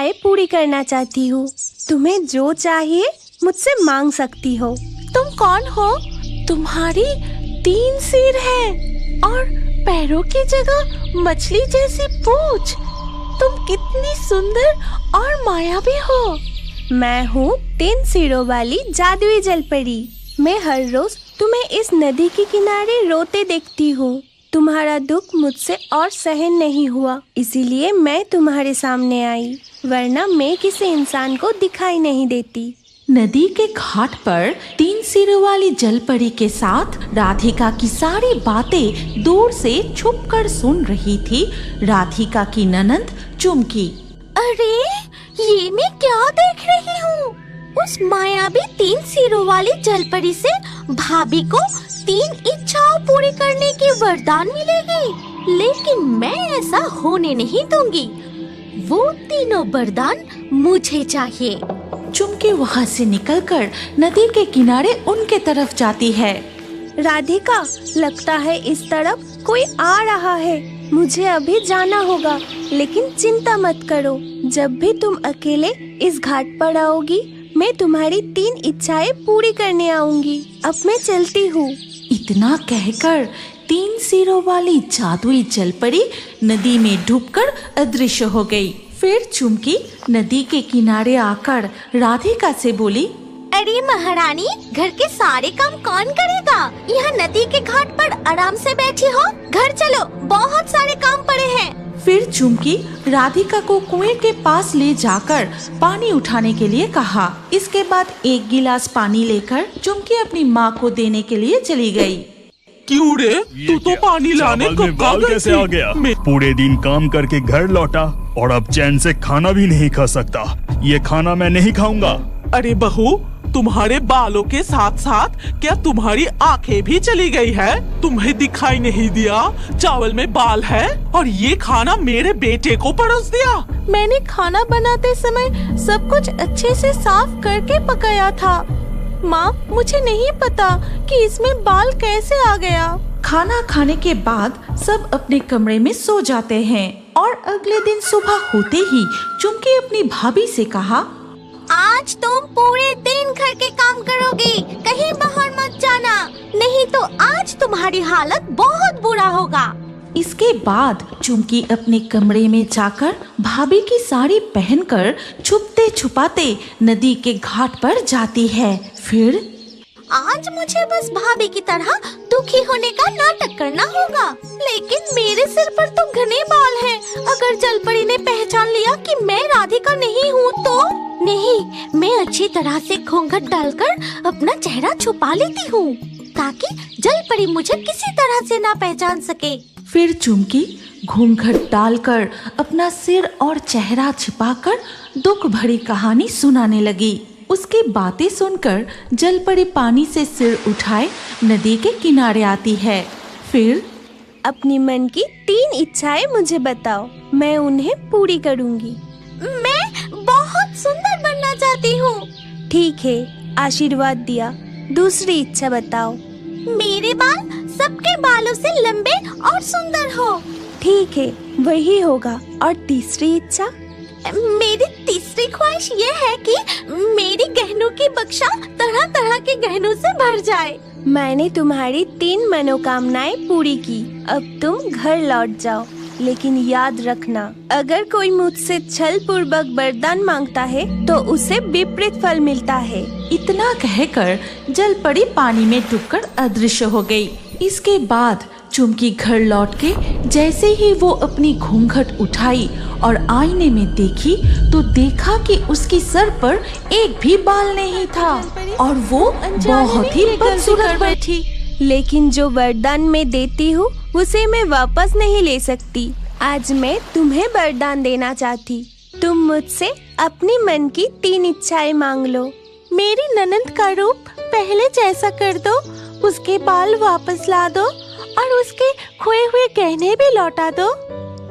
इच्छाएं पूरी करना चाहती हूँ। तुम्हें जो चाहिए मुझसे मांग सकती हो। तुम कौन हो? तुम्हारी 3 सिर हैं और पैरों की जगह मछली जैसी पूंछ। तुम कितनी सुंदर और मायावी हो। मैं हूँ 3 सिरों वाली जादुई जलपरी। मैं हर रोज तुम्हें इस नदी के किनारे रोते देखती हूँ। तुम्हारा दुख मुझसे और सहन नहीं हुआ, इसीलिए मैं तुम्हारे सामने आई, वरना मैं किसी इंसान को दिखाई नहीं देती। नदी के घाट पर 3 सिरों वाली जलपरी के साथ राधिका की सारी बातें दूर से छुपकर सुन रही थी राधिका की ननंद चुमकी। अरे ये मैं क्या देख रही हूँ? उस मायावी 3 सिरों वाली जलपरी से भाभी को 3 इच्छाओं पूरी करने की वरदान मिलेगी, लेकिन मैं ऐसा होने नहीं दूंगी। वो तीनों वरदान मुझे चाहिए। चुमकी वहाँ से निकलकर नदी के किनारे उनके तरफ जाती है। राधिका, लगता है इस तरफ कोई आ रहा है। मुझे अभी जाना होगा, लेकिन चिंता मत करो। जब भी तुम अकेले इस घाट पर आओगी, मैं तुम्हारी 3 इच्छाएं पूरी करने आऊंगी। अब मैं चलती हूँ। इतना कहकर 3 सिरों वाली जादुई जलपरी नदी में डूबकर अदृश्य हो गई। फिर चुमकी नदी के किनारे आकर राधिका से बोली, अरे महारानी, घर के सारे काम कौन करेगा? यहाँ नदी के घाट पर आराम से बैठी हो। घर चलो, बहुत सारे काम पड़े हैं। फिर चुमकी राधिका को कुएं के पास ले जाकर पानी उठाने के लिए कहा। इसके बाद 1 गिलास पानी लेकर चुमकी अपनी माँ को देने के लिए चली गई। क्यों रे, तू तो पानी लाने कब कैसे आ गया? पूरे दिन काम करके घर लौटा और अब चैन से खाना भी नहीं खा सकता। ये खाना मैं नहीं खाऊंगा। अरे बहू, तुम्हारे बालों के साथ साथ क्या तुम्हारी आंखें भी चली गई है? तुम्हें दिखाई नहीं दिया चावल में बाल है और ये खाना मेरे बेटे को परोस दिया। मैंने खाना बनाते समय सब कुछ अच्छे से साफ करके पकाया था। माँ, मुझे नहीं पता कि इसमें बाल कैसे आ गया। खाना खाने के बाद सब अपने कमरे में सो जाते हैं और अगले दिन सुबह होते ही चुमकी अपनी भाभी से कहा, आज तुम पूरे दिन घर के काम करोगी, कहीं बाहर मत जाना, नहीं तो आज तुम्हारी हालत बहुत बुरा होगा। इसके बाद चुमकी अपने कमरे में जाकर भाभी की साड़ी पहनकर छुपते छुपाते नदी के घाट पर जाती है। फिर आज मुझे बस भाभी की तरह दुखी होने का नाटक करना होगा, लेकिन मेरे सिर पर तो घने बाल हैं। अगर जलपरी ने पहचान लिया कि मैं राधिका नहीं हूँ तो? नहीं, मैं अच्छी तरह से घूंघट डालकर अपना चेहरा छुपा लेती हूँ, ताकि जलपरी मुझे किसी तरह से ना पहचान सके। फिर चुमकी घूंघट डालकर अपना सिर और चेहरा छिपाकर दुख भरी कहानी सुनाने लगी। उसकी बातें सुनकर जलपरी पानी से सिर उठाए नदी के किनारे आती है। फिर अपनी मन की 3 इच्छाएं मुझे बताओ, मैं उन्हें पूरी करूंगी। मैं बहुत सुंदर बनना चाहती हूँ। ठीक है, आशीर्वाद दिया। दूसरी इच्छा बताओ। मेरे बाल सबके बालों से लंबे और सुंदर हो। ठीक है, वही होगा। और तीसरी इच्छा? मेरी तीसरी ख्वाहिश ये है कि मेरी गहनों की बक्सा तरह तरह के गहनों से भर जाए। मैंने तुम्हारी 3 मनोकामनाएं पूरी की। अब तुम घर लौट जाओ, लेकिन याद रखना, अगर कोई मुझसे छल पूर्वक वरदान मांगता है तो उसे विपरीत फल मिलता है। इतना कहकर जलपरी पानी में डूबकर अदृश्य हो गई। इसके बाद चुमकी घर लौट के जैसे ही वो अपनी घूंघट उठाई और आईने में देखी तो देखा कि उसकी सर पर एक भी बाल नहीं था और वो बहुत ही बदसूरत बैठी। लेकिन जो वरदान मैं देती हूँ उसे मैं वापस नहीं ले सकती। आज मैं तुम्हें वरदान देना चाहती। तुम मुझसे अपनी मन की 3 इच्छाएं मांग लो। मेरी ननंद का रूप पहले जैसा कर दो, उसके बाल वापस ला दो और उसके खोए हुए गहने भी लौटा दो।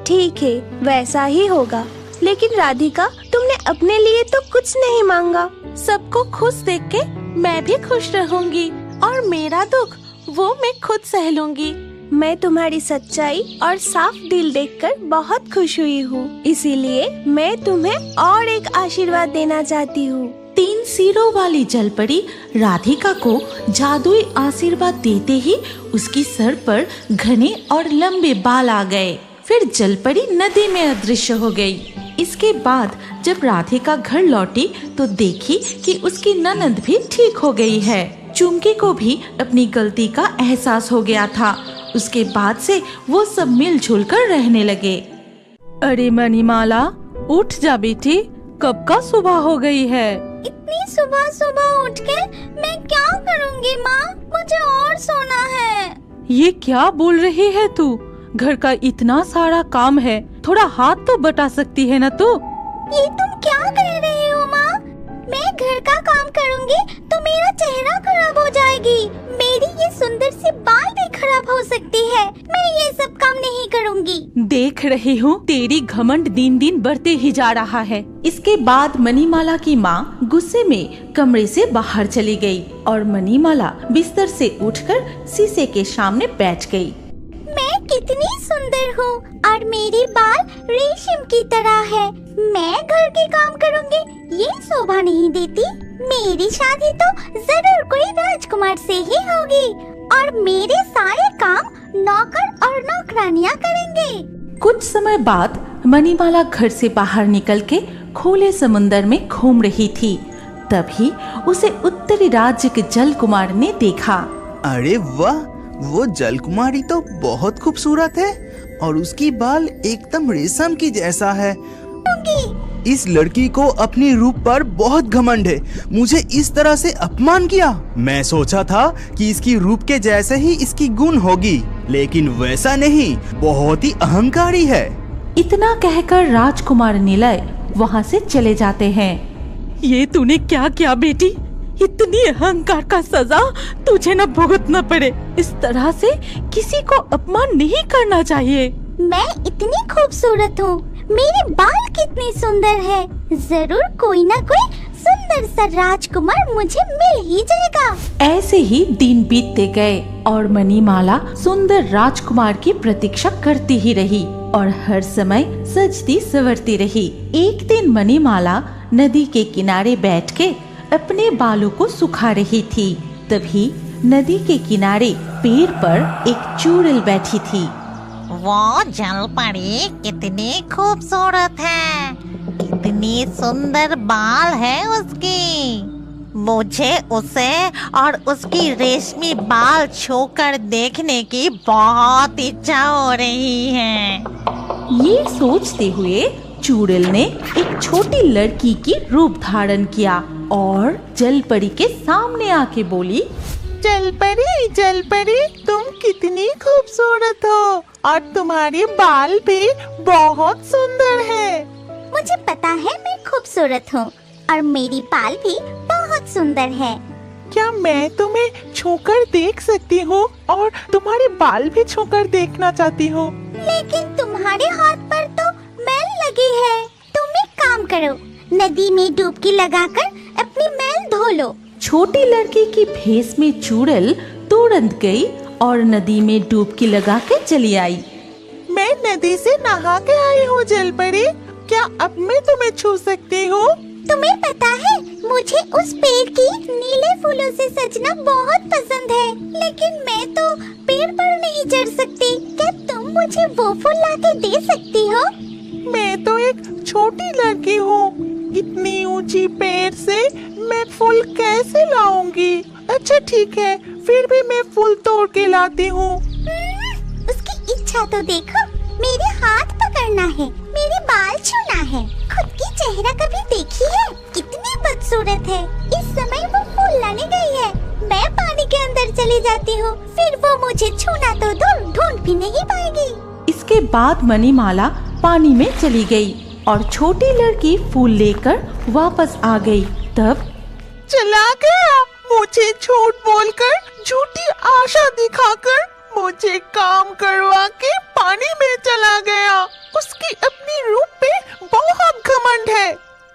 ठीक है, वैसा ही होगा। लेकिन राधिका, तुमने अपने लिए तो कुछ नहीं मांगा। सबको खुश देख के मैं भी खुश रहूंगी और मेरा दुख वो मैं खुद सह लूंगी। मैं तुम्हारी सच्चाई और साफ दिल देखकर बहुत खुश हुई हूँ, इसीलिए मैं तुम्हें और एक आशीर्वाद देना चाहती हूँ। 3 सिरों वाली जलपरी राधिका को जादुई आशीर्वाद देते ही उसकी सर पर घने और लंबे बाल आ गए। फिर जलपरी नदी में अदृश्य हो गई। इसके बाद जब राधिका घर लौटी तो देखी कि उसकी ननद भी ठीक हो गई है। चुमकी को भी अपनी गलती का एहसास हो गया था। उसके बाद से वो सब मिलजुल कर रहने लगे। अरे मणिमाला, उठ जा बेटी, कब का सुबह हो गई है। इतनी सुबह सुबह उठ के मैं क्या करूँगी माँ, मुझे और सोना है। ये क्या बोल रही है तू? घर का इतना सारा काम है, थोड़ा हाथ तो बटा सकती है ना तू। ये तुम क्या कह रही हो माँ? मैं घर का काम करूँगी तो मेरा चेहरा खराब हो जाएगी, मेरी ये सुंदर सी बाल भी खराब हो सकती है। मैं ये सब काम नहीं करूँगी। देख रही हूँ तेरी घमंड दिन दिन बढ़ते ही जा रहा है। इसके बाद मणिमाला की माँ गुस्से में कमरे से बाहर चली गई और मणिमाला बिस्तर से उठकर शीशे के सामने बैठ गई। मैं कितनी सुंदर हूँ और मेरी बाल रेशम की तरह है। मैं घर के काम करूँगी, ये शोभा नहीं देती। मेरी शादी तो जरूर कोई राजकुमार से ही होगी और मेरे सारे काम नौकर और नौकरानियाँ करेंगे। कुछ समय बाद मणिमाला घर से बाहर निकल के खुले समुंदर में घूम रही थी। तभी उसे उत्तरी राज्य के जल कुमार ने देखा। अरे वाह, वो जल कुमारी तो बहुत खूबसूरत है और उसकी बाल एकदम रेशम की जैसा है। इस लड़की को अपनी रूप पर बहुत घमंड है, मुझे इस तरह से अपमान किया। मैं सोचा था कि इसकी रूप के जैसे ही इसकी गुण होगी, लेकिन वैसा नहीं, बहुत ही अहंकारी है। इतना कहकर राजकुमार निलय वहाँ से चले जाते हैं। ये तूने क्या किया बेटी? इतनी अहंकार का सजा तुझे न भुगतना पड़े। इस तरह से किसी को अपमान नहीं करना चाहिए। मैं इतनी खूबसूरत हूँ, मेरे बाल कितने सुंदर है, जरूर कोई ना कोई सुंदर सा राजकुमार मुझे मिल ही जाएगा। ऐसे ही दिन बीतते गए और मणिमाला सुंदर राजकुमार की प्रतीक्षा करती ही रही और हर समय सजती संवरती रही। एक दिन मणिमाला नदी के किनारे बैठ के अपने बालों को सुखा रही थी। तभी नदी के किनारे पेड़ पर एक चूड़ैल बैठी थी। वो जलपरी कितनी खूबसूरत है, कितनी सुंदर बाल है उसकी। मुझे उसे और उसकी रेशमी बाल छूकर देखने की बहुत इच्छा हो रही है। ये सोचते हुए चूड़ैल ने एक छोटी लड़की की रूप धारण किया और जलपरी के सामने आके बोली, जलपरी, जलपरी, तुम कितनी खूबसूरत हो और तुम्हारे बाल भी बहुत सुंदर है। मुझे पता है मैं खूबसूरत हूँ और मेरी बाल भी बहुत सुंदर है। क्या मैं तुम्हें छूकर देख सकती हूँ और तुम्हारे बाल भी छूकर देखना चाहती हूँ? लेकिन तुम्हारे हाथ पर तो मैल लगी है। तुम एक काम करो, नदी में डुबकी लगाकर अपनी मैल धो लो। छोटी लड़की की भेष में चूड़ैल तुरंत गई और नदी में डुबकी लगा के चली आई। मैं नदी से नहा के आई हूँ जलपरी, क्या अब मैं तुम्हें छू सकती हूँ? तुम्हें पता है मुझे उस पेड़ की नीले फूलों से सजना बहुत पसंद है, लेकिन मैं तो पेड़ पर नहीं चढ़ सकती। क्या तुम मुझे वो फूल लाके दे सकती हो? मैं तो एक छोटी लड़की हूँ, इतनी ऊंची पेड़ से मैं फूल कैसे लाऊंगी? अच्छा ठीक है, फिर भी मैं फूल तोड़ के लाती हूँ। उसकी इच्छा तो देखो, मेरे हाथ पकड़ना है, मेरे बाल छूना है, खुद की चेहरा कभी देखी है? कितनी बदसूरत है। इस समय वो फूल लाने गई है, मैं पानी के अंदर चली जाती हूँ, फिर वो मुझे छूना तो दूर ढूंढ भी नहीं पाएगी। इसके बाद मणिमाला पानी में चली गई और छोटी लड़की फूल लेकर वापस आ गई। तब चला गया, मुझे झूठ बोलकर, झूठी आशा दिखाकर मुझे काम करवा के पानी में चला गया। उसकी अपनी रूप पे बहुत घमंड है।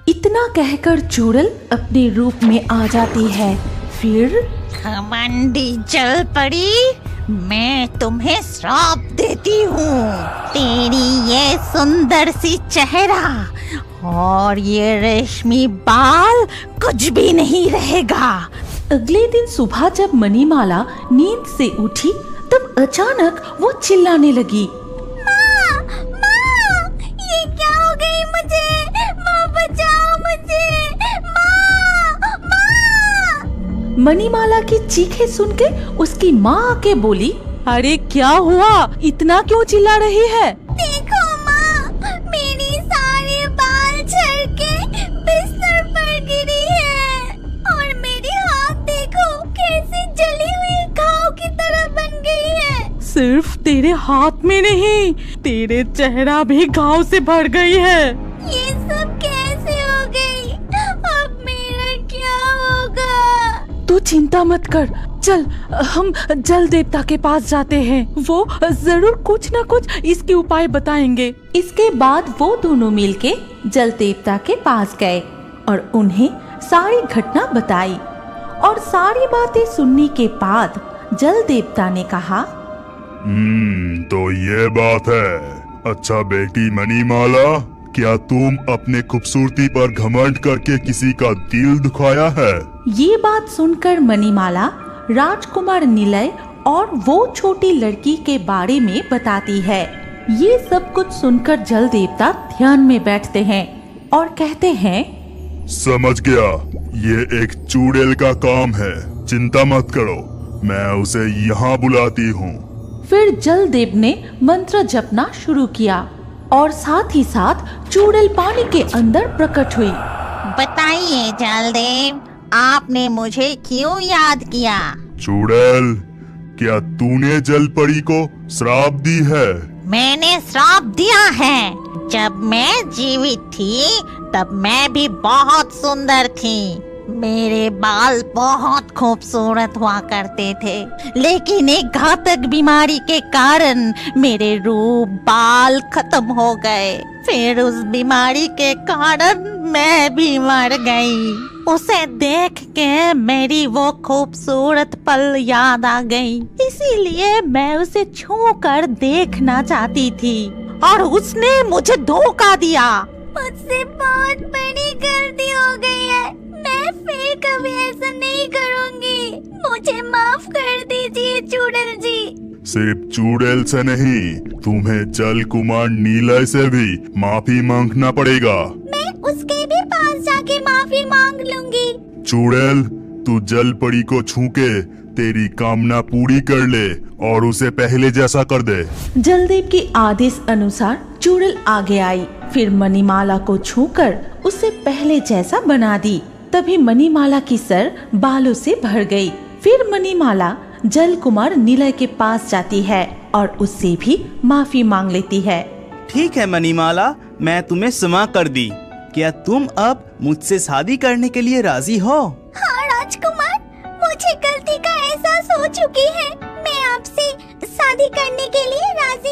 इतना कहकर चूड़ैल अपने रूप में आ जाती है। फिर घमंडी जलपरी, मैं तुम्हें श्राप देती हूँ। तेरी ये सुंदर सी चेहरा और ये रेशमी बाल कुछ भी नहीं रहेगा। अगले दिन सुबह जब मणिमाला नींद से उठी तब अचानक वो चिल्लाने लगी, माँ, माँ, ये क्या हो गई मुझे? माँ बचाओ मुझे, माँ, माँ। मणिमाला की चीखें सुन के उसकी माँ आके बोली, अरे क्या हुआ, इतना क्यों चिल्ला रही है? देखो माँ, मेरी सारे बाल झड़ के बिस्तर पर गिरी है और मेरी हाथ देखो कैसी जली हुई घाव की तरह बन गई है। सिर्फ तेरे हाथ में नहीं, तेरे चेहरा भी घाव से भर गई है। ये सब कैसे हो गई? अब मेरा क्या होगा? तू चिंता मत कर, चल हम जल देवता के पास जाते हैं, वो जरूर कुछ न कुछ इसके उपाय बताएंगे। इसके बाद वो दोनों मिलके जल देवता के पास गए और उन्हें सारी घटना बताई। और सारी बातें सुनने के बाद जल देवता ने कहा, तो ये बात है। अच्छा बेटी मणिमाला, क्या तुम अपने खूबसूरती पर घमंड करके किसी का दिल दुखाया है? ये बात सुनकर मणिमाला राजकुमार निलय और वो छोटी लड़की के बारे में बताती है। ये सब कुछ सुनकर जल देवता ध्यान में बैठते हैं और कहते हैं, समझ गया, ये एक चुड़ैल का काम है। चिंता मत करो, मैं उसे यहाँ बुलाती हूँ। फिर जलदेव ने मंत्र जपना शुरू किया और साथ ही साथ चुड़ैल पानी के अंदर प्रकट हुई। बताइए जलदेव, आपने मुझे क्यों याद किया? चुड़ैल, क्या तूने जलपरी को श्राप दी है? मैंने श्राप दिया है। जब मैं जीवित थी तब मैं भी बहुत सुंदर थी। मेरे बाल बहुत खूबसूरत हुआ करते थे, लेकिन एक घातक बीमारी के कारण मेरे रूप बाल खत्म हो गए। फिर उस बीमारी के कारण मैं भी मर गई। उसे देख के मेरी वो खूबसूरत पल याद आ गई, इसीलिए मैं उसे छू कर देखना चाहती थी और उसने मुझे धोखा दिया। मुझसे बहुत बड़ी गलती हो गई है, मैं फिर कभी ऐसा नहीं करूंगी। मुझे माफ कर दीजिए चुड़ैल जी। सिर्फ चुड़ैल से नहीं, तुम्हें जल कुमार नीलय से भी माफी मांगना पड़ेगा। मैं उसके भी पास जाके माफी मांग लूंगी। चुड़ैल, तू जल परी को छू के तेरी कामना पूरी कर ले और उसे पहले जैसा कर दे। जलदेव के आदेश अनुसार चुड़ैल आगे आई, फिर मणिमाला को छूकर उसे पहले जैसा बना दी। तभी मणिमाला की सर बालों से भर गई। फिर मणिमाला जल कुमार निलय के पास जाती है और उससे भी माफी मांग लेती है। ठीक है मणिमाला, मैं तुम्हें क्षमा कर दी। क्या तुम अब मुझसे शादी करने के लिए राजी हो? हाँ राजकुमार, मुझे गलती का एहसास हो चुकी है। मैं आपसे शादी करने के लिए राजी